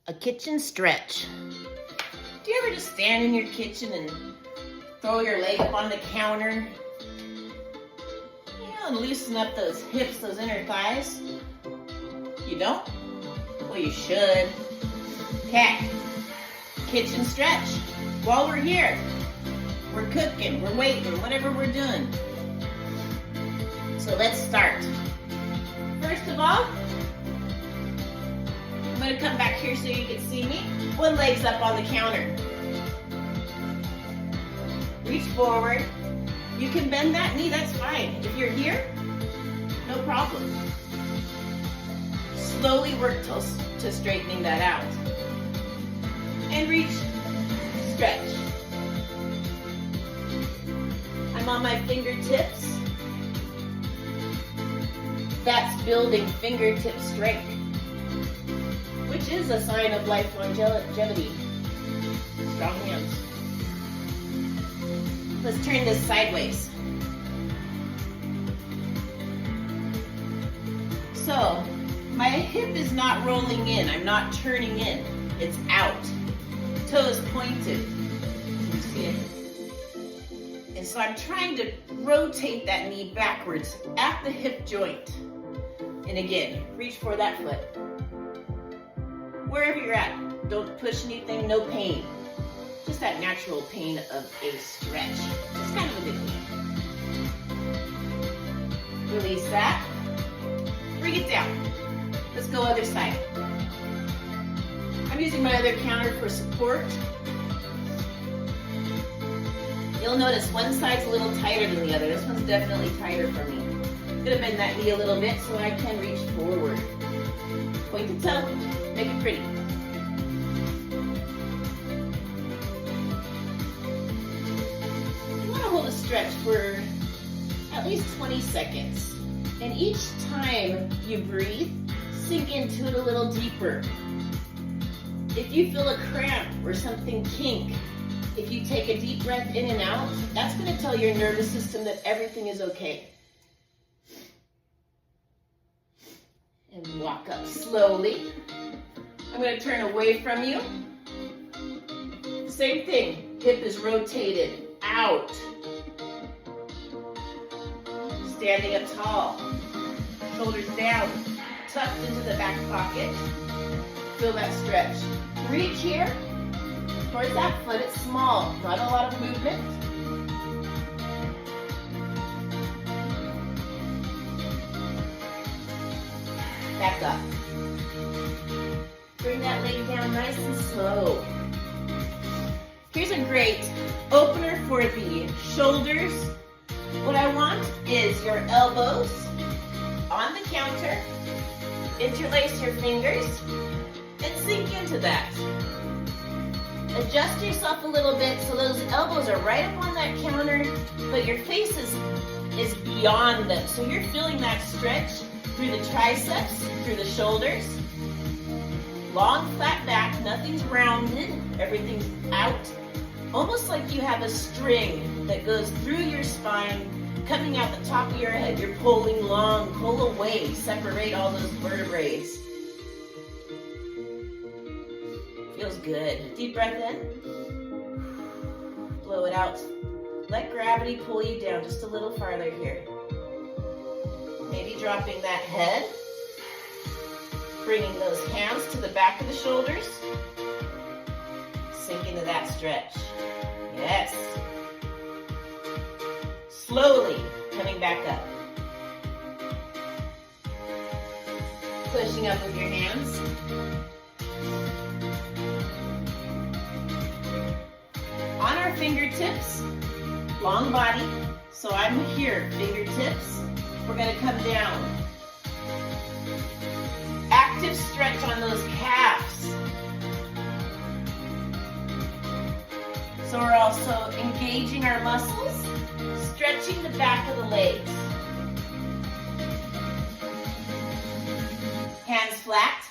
A kitchen stretch. Do you ever just stand in your kitchen and throw your leg up on the counter? And loosen up those hips, those inner thighs? You don't? Well, you should. Okay. Kitchen stretch. While we're here, we're cooking, we're waiting, whatever we're doing. So let's start. First of all, I'm going to come back here so you can see me. One leg's up on the counter. Reach forward. You can bend that knee, that's fine. If you're here, no problem. Slowly work to straightening that out. And reach, stretch. I'm on my fingertips. That's building fingertip strength, which is a sign of life longevity. Strong hands. Let's turn this sideways. So, my hip is not rolling in. I'm not turning in. It's out. Toes pointed. You see it? And so I'm trying to rotate that knee backwards at the hip joint. And again, reach for that foot. Wherever you're at, don't push anything, no pain. Just that natural pain of a stretch. It's kind of a good thing. Release that. Bring it down. Let's go other side. I'm using my other counter for support. You'll notice one side's a little tighter than the other. This one's definitely tighter for me. I'm gonna bend that knee a little bit so I can reach forward. Point the toe, make it pretty. You wanna hold a stretch for at least 20 seconds. And each time you breathe, sink into it a little deeper. If you feel a cramp or something kink, if you take a deep breath in and out, that's going to tell your nervous system that everything is okay. And walk up slowly. I'm going to turn away from you. Same thing. Hip is rotated out. Standing up tall. Shoulders down. Tucked into the back pocket. Feel that stretch. Reach here. Towards that foot, it's small, not a lot of movement. Back up. Bring that leg down nice and slow. Here's a great opener for the shoulders. What I want is your elbows on the counter. Interlace your fingers and sink into that. Adjust yourself a little bit so those elbows are right up on that counter, but your face is beyond them. So you're feeling that stretch through the triceps, through the shoulders. Long, flat back, nothing's rounded, everything's out. Almost like you have a string that goes through your spine, coming out the top of your head. You're pulling long, pull away, separate all those vertebrae. Feels good. Deep breath in. Blow it out. Let gravity pull you down just a little farther here. Maybe dropping that head. Bringing those hands to the back of the shoulders. Sink into that stretch. Yes. Slowly coming back up. Pushing up with your hands. On our fingertips, long body, so I'm here, fingertips. We're gonna come down. Active stretch on those calves. So we're also engaging our muscles, stretching the back of the legs. Hands flat.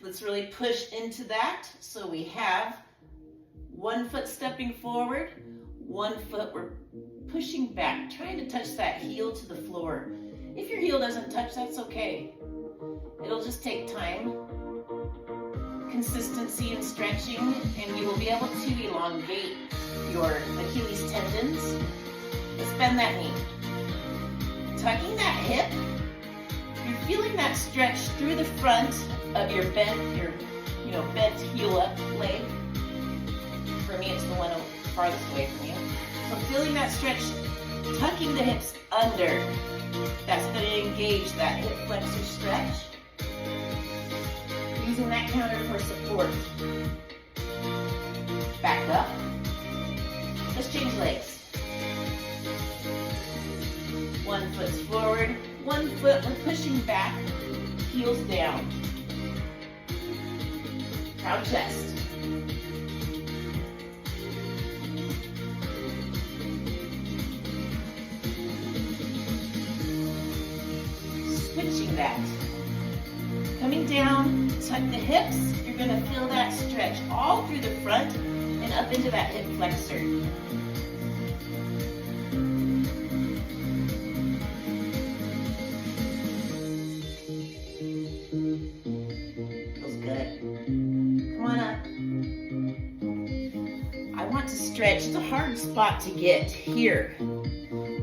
Let's really push into that. So we have one foot stepping forward, one foot we're pushing back, trying to touch that heel to the floor. If your heel doesn't touch, that's okay. It'll just take time. consistency in stretching, and you will be able to elongate your Achilles tendons. Let's bend that knee. Tucking that hip, you're feeling that stretch through the front of your bent heel up leg. For me, it's the one farthest away from you. So feeling that stretch, tucking the hips under. That's going to engage that hip flexor stretch. Using that counter for support. Back up. Let's change legs. One foot's forward, one foot we're pushing back, heels down. Proud chest. Switching that. Coming down, tuck the hips. You're going to feel that stretch all through the front and up into that hip flexor. Feels good. Come on up. I want to stretch. It's a hard spot to get here.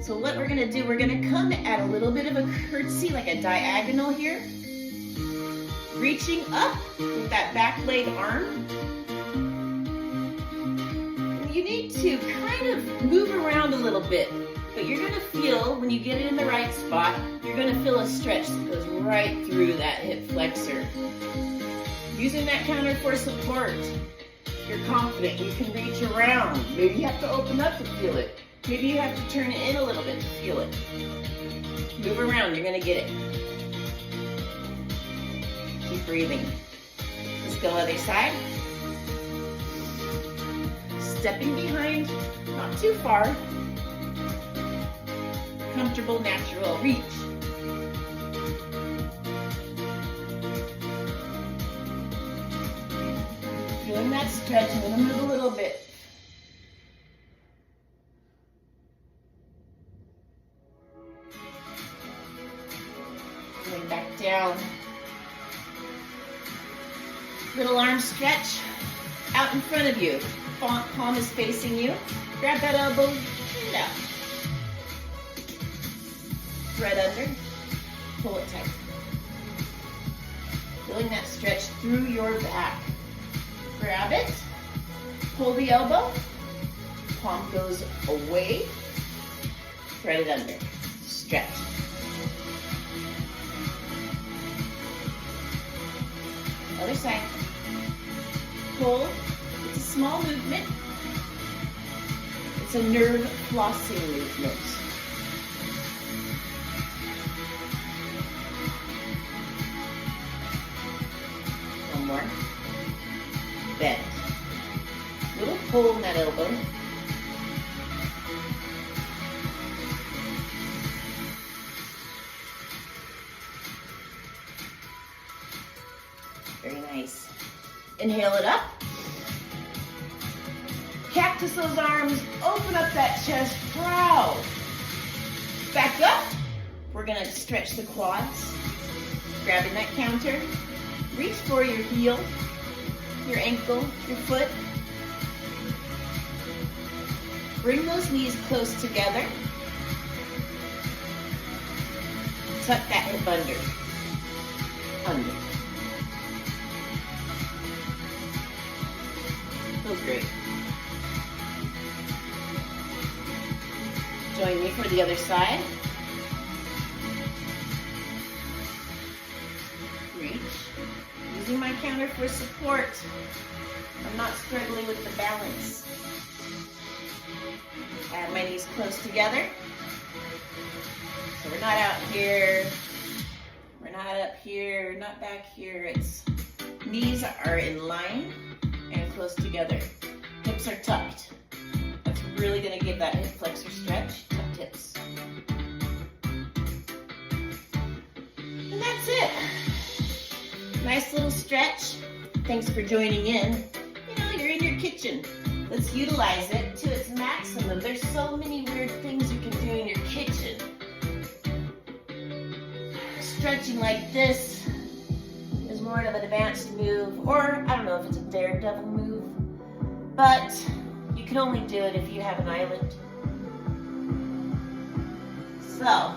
So what we're going to do, we're going to come at a little bit of a curtsy, like a diagonal here. Reaching up with that back leg arm. You need to kind of move around a little bit, but you're going to feel, when you get it in the right spot, you're going to feel a stretch that goes right through that hip flexor. Using that counter for support. You're confident, you can reach around. Maybe you have to open up to feel it. Maybe you have to turn it in a little bit to feel it. Move around, you're going to get it. Keep breathing. Let's go other side. Stepping behind, not too far. Comfortable, natural reach. Feeling that stretch, I'm going to move a little bit. Going back down. Little arm stretch out in front of you. Palm is facing you. Grab that elbow, and out. Thread under, pull it tight. Feeling that stretch through your back. Grab it, pull the elbow, palm goes away, thread it under, stretch. Other side. Pull. It's a small movement. It's a nerve flossing movement. One more. Bend. Little pull in that elbow. Very nice. Inhale it up. Cactus those arms. Open up that chest. Proud. Back up. We're going to stretch the quads. Grabbing that counter. Reach for your heel, your ankle, your foot. Bring those knees close together. Tuck that hip under. Under. Feels great. Join me for the other side. Reach. Using my counter for support. I'm not struggling with the balance. Add my knees close together. So we're not out here. We're not up here, not back here. It's knees are in line and close together. Hips are tucked. That's really going to give that hip flexor stretch. Tucked hips. And that's it. Nice little stretch. Thanks for joining in. You know, you're in your kitchen. Let's utilize it to its maximum. There's so many weird things you can do in your kitchen. Stretching like this is more of an advanced move, or I don't know, if it's a daredevil move, but you can only do it if you have an island. So,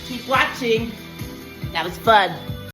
keep watching. That was fun.